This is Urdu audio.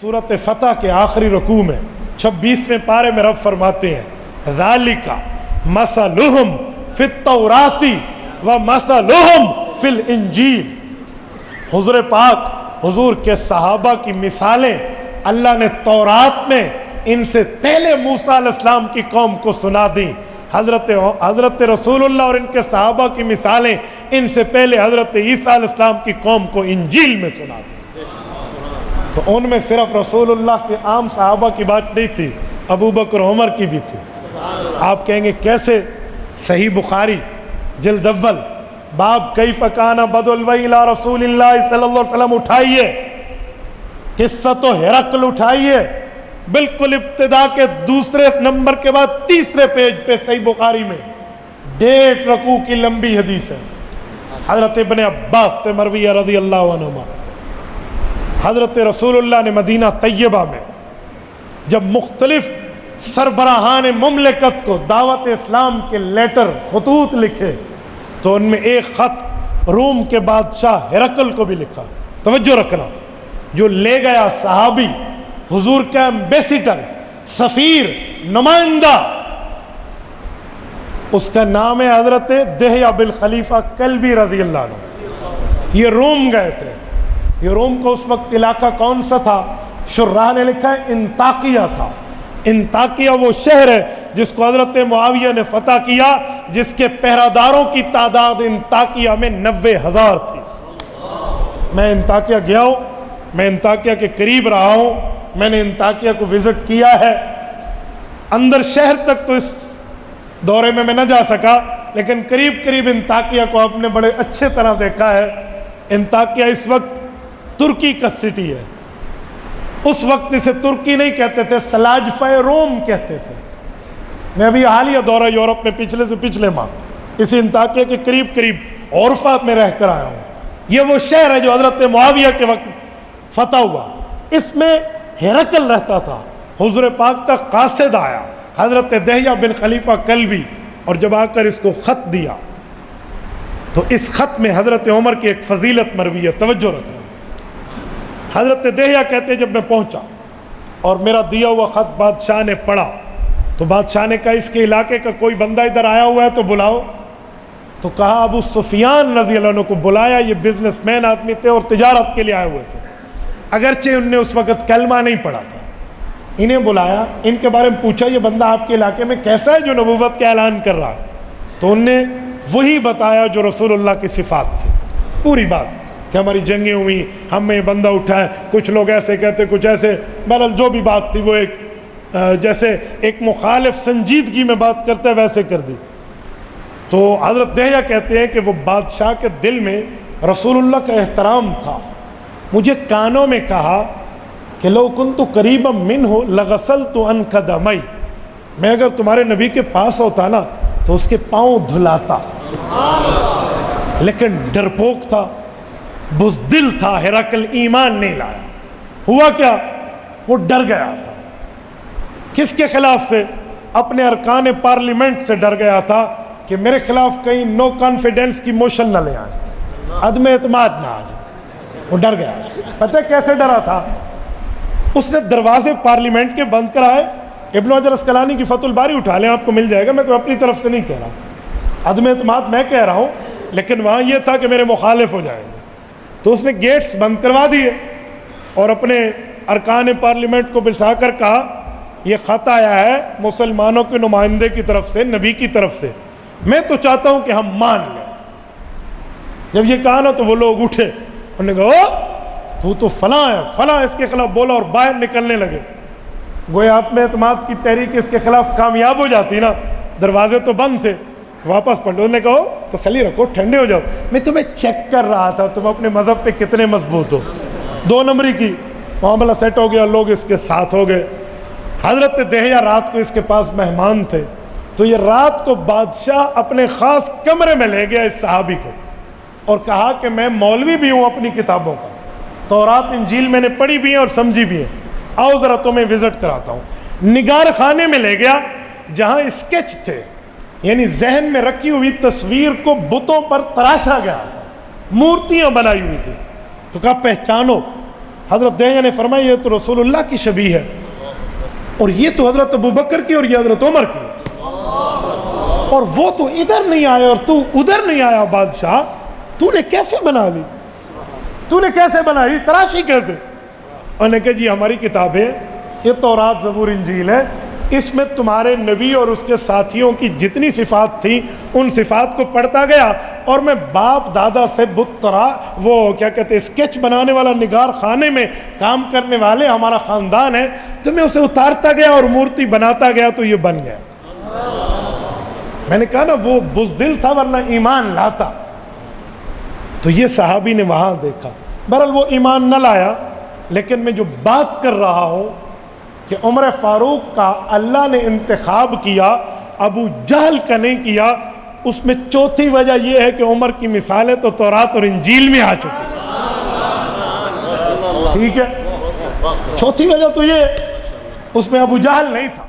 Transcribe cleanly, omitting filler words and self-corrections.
سورۃ فتح کے آخری رکوع میں 26ویں پارے میں رب فرماتے ہیں ذالک مثلہم فی التوراۃ و مثلہم فی الانجیل. حضور پاک حضور کے صحابہ کی مثالیں اللہ نے تورات میں ان سے پہلے موسیٰ علیہ السلام کی قوم کو سنا دیں. حضرت رسول اللہ اور ان کے صحابہ کی مثالیں ان سے پہلے حضرت عیسیٰ علیہ السلام کی قوم کو انجیل میں سنا دیں. تو ان میں صرف رسول اللہ کے عام صحابہ کی بات نہیں تھی، ابو بکر عمر کی بھی تھی. آپ کہیں گے کیسے؟ صحیح بخاری جلد اول باب کیف کان بدء الوحی الی رسول اللہ صلی اللہ علیہ وسلم اٹھائیے، قصہ تو ہرقل اٹھائیے، بالکل ابتدا کے دوسرے نمبر کے بعد تیسرے پیج پہ صحیح بخاری میں 1.5 رکوع کی لمبی حدیث ہے. حضرت ابن عباس سے مرویہ رضی اللہ عنہما، حضرت رسول اللہ نے مدینہ طیبہ میں جب مختلف سربراہان مملکت کو دعوت اسلام کے لیٹر خطوط لکھے تو ان میں ایک خط روم کے بادشاہ ہرقل کو بھی لکھا. توجہ رکھنا، جو لے گیا صحابی حضور کا ایمبیسیڈر، سفیر، نمائندہ، اس کا نام ہے حضرت دہیہ بن خلیفہ کلبی رضی اللہ عنہ. یہ روم گئے تھے. یہ روم کو اس وقت علاقہ کون سا تھا؟ شراح نے لکھا ہے انطاکیہ تھا. انطاکیہ وہ شہر ہے جس کو حضرت معاویہ نے فتح کیا، جس کے پہراداروں کی تعداد انطاکیہ میں 90,000 تھی. میں انطاکیہ گیا ہوں، میں انطاکیہ کے قریب رہا ہوں، میں نے انطاکیہ کو وزٹ کیا ہے. اندر شہر تک تو اس دورے میں نہ جا سکا، لیکن قریب انطاکیہ کو آپ نے بڑے اچھے طرح دیکھا ہے. انطاکیہ اس وقت ترکی کا سٹی ہے. اس وقت اسے ترکی نہیں کہتے تھے، سلاجفہ روم کہتے تھے. میں ابھی حالیہ دورہ یورپ میں پچھلے ماہ اسی انطاکیہ کے قریب عرفات میں رہ کر آیا ہوں. یہ وہ شہر ہے جو حضرت معاویہ کے وقت فتح ہوا. اس میں ہرقل رہتا تھا. حضور پاک کا قاصد آیا حضرت دہیہ بن خلیفہ کلبی، اور جب آ کر اس کو خط دیا تو اس خط میں حضرت عمر کی ایک فضیلت مروی ہے. توجہ رکھنا. حضرت دہیہ کہتے جب میں پہنچا اور میرا دیا ہوا خط بادشاہ نے پڑھا تو بادشاہ نے کہا اس کے علاقے کا کوئی بندہ ادھر آیا ہوا ہے تو بلاؤ. تو کہا ابو سفیان رضی اللہ عنہ کو بلایا. یہ بزنس مین آدمی تھے اور تجارت کے لیے آئے ہوئے تھے، اگرچہ ان نے اس وقت کلمہ نہیں پڑھا تھا. انہیں بلایا، ان کے بارے میں پوچھا یہ بندہ آپ کے علاقے میں کیسا ہے جو نبوت کا اعلان کر رہا ہے؟ تو ان نے وہی بتایا جو رسول اللہ کی صفات تھی، پوری بات کہ ہماری جنگیں ہوئی، ہم میں بندہ اٹھا ہے، کچھ لوگ ایسے کہتے کچھ ایسے. بہرحال جو بھی بات تھی وہ ایک جیسے ایک مخالف سنجیدگی میں بات کرتا ہے ویسے کر دی. تو حضرت دہیہ کہتے ہیں کہ وہ بادشاہ کے دل میں رسول اللہ کا احترام تھا. مجھے کانوں میں کہا کہ لو کنت قریبا منہ لغسلت عن قدمی، میں اگر تمہارے نبی کے پاس ہوتا نا تو اس کے پاؤں دھلاتا. لیکن ڈرپوک تھا، بزدل تھا. ہرقل ایمان نہیں لایا. ہوا کیا؟ وہ ڈر گیا تھا. کس کے خلاف سے؟ اپنے ارکان پارلیمنٹ سے ڈر گیا تھا کہ میرے خلاف کہیں نو کانفیڈنس کی موشن نہ لے آئے، عدم اعتماد نہ آ جائے. وہ ڈر گیا. پتہ کیسے ڈرا تھا؟ اس نے دروازے پارلیمنٹ کے بند کرائے. ابن حجر اسقلانی کی فتح الباری اٹھا لیں، آپ کو مل جائے گا. میں تو اپنی طرف سے نہیں کہہ رہا، عدم اعتماد میں کہہ رہا ہوں، لیکن وہاں یہ تھا کہ میرے مخالف ہو جائیں گے. تو اس نے گیٹس بند کروا دیے اور اپنے ارکان پارلیمنٹ کو بٹھا کر کہا یہ خط آیا ہے مسلمانوں کے نمائندے کی طرف سے، نبی کی طرف سے، میں تو چاہتا ہوں کہ ہم مان لیں. جب یہ کہا نا تو وہ لوگ اٹھے، انہوں نے کہا تو فلاں ہے، فلاں اس کے خلاف بولا، اور باہر نکلنے لگے. گویا عدم اعتماد کی تحریک اس کے خلاف کامیاب ہو جاتی نا. دروازے تو بند تھے، واپس پلٹو. انہوں نے کہا تسلی رکھو، ٹھنڈے ہو جاؤ، میں تمہیں چیک کر رہا تھا تم اپنے مذہب پہ کتنے مضبوط ہو. 2 نمبری کی معاملہ سیٹ ہو گیا، لوگ اس کے ساتھ ہو گئے. حضرت دہیہ رات کو اس کے پاس مہمان تھے، تو یہ رات کو بادشاہ اپنے خاص کمرے میں لے گیا اس صحابی کو اور کہا کہ میں مولوی بھی ہوں اپنی کتابوں کا، تورات انجیل میں نے پڑھی بھی ہیں اور سمجھی بھی ہیں، آؤ ذرا تمہیں وزٹ کراتا ہوں. نگار خانے میں لے گیا جہاں اسکیچ تھے، یعنی ذہن میں رکھی ہوئی تصویر کو بتوں پر تراشا گیا تھا، مورتیاں بنائی ہوئی تھی. تو کہا پہچانو. حضرت دہیہ نے فرمایا یہ تو رسول اللہ کی شبیہ ہے، اور یہ تو حضرت ابوبکر کی اور یہ حضرت عمر کی، اور وہ تو ادھر نہیں آیا اور تو ادھر نہیں آیا، بادشاہ تو نے کیسے بنا لی، تو نے کیسے بنائی، تراشی کیسے؟ انہوں نے کہا جی ہماری کتابیں یہ تورات زبور انجیل ہے، اس میں تمہارے نبی اور اس کے ساتھیوں کی جتنی صفات تھیں ان صفات کو پڑھتا گیا، اور میں باپ دادا سے بت وہ کیا کہتے ہیں اسکیچ بنانے والا نگار خانے میں کام کرنے والے ہمارا خاندان ہے، تو میں اسے اتارتا گیا اور مورتی بناتا گیا تو یہ بن گیا۔ میں نے کہا نا وہ بزدل تھا ورنہ ایمان لاتا۔ تو یہ صحابی نے وہاں دیکھا، بہرحال وہ ایمان نہ لایا، لیکن میں جو بات کر رہا ہوں کہ عمر فاروق کا اللہ نے انتخاب کیا، ابو جہل کا نہیں کیا، اس میں چوتھی وجہ یہ ہے کہ عمر کی مثالیں تو تورات اور انجیل میں آ چکی، ٹھیک ہے، چوتھی وجہ تو یہ اس میں ابو جہل نہیں تھا۔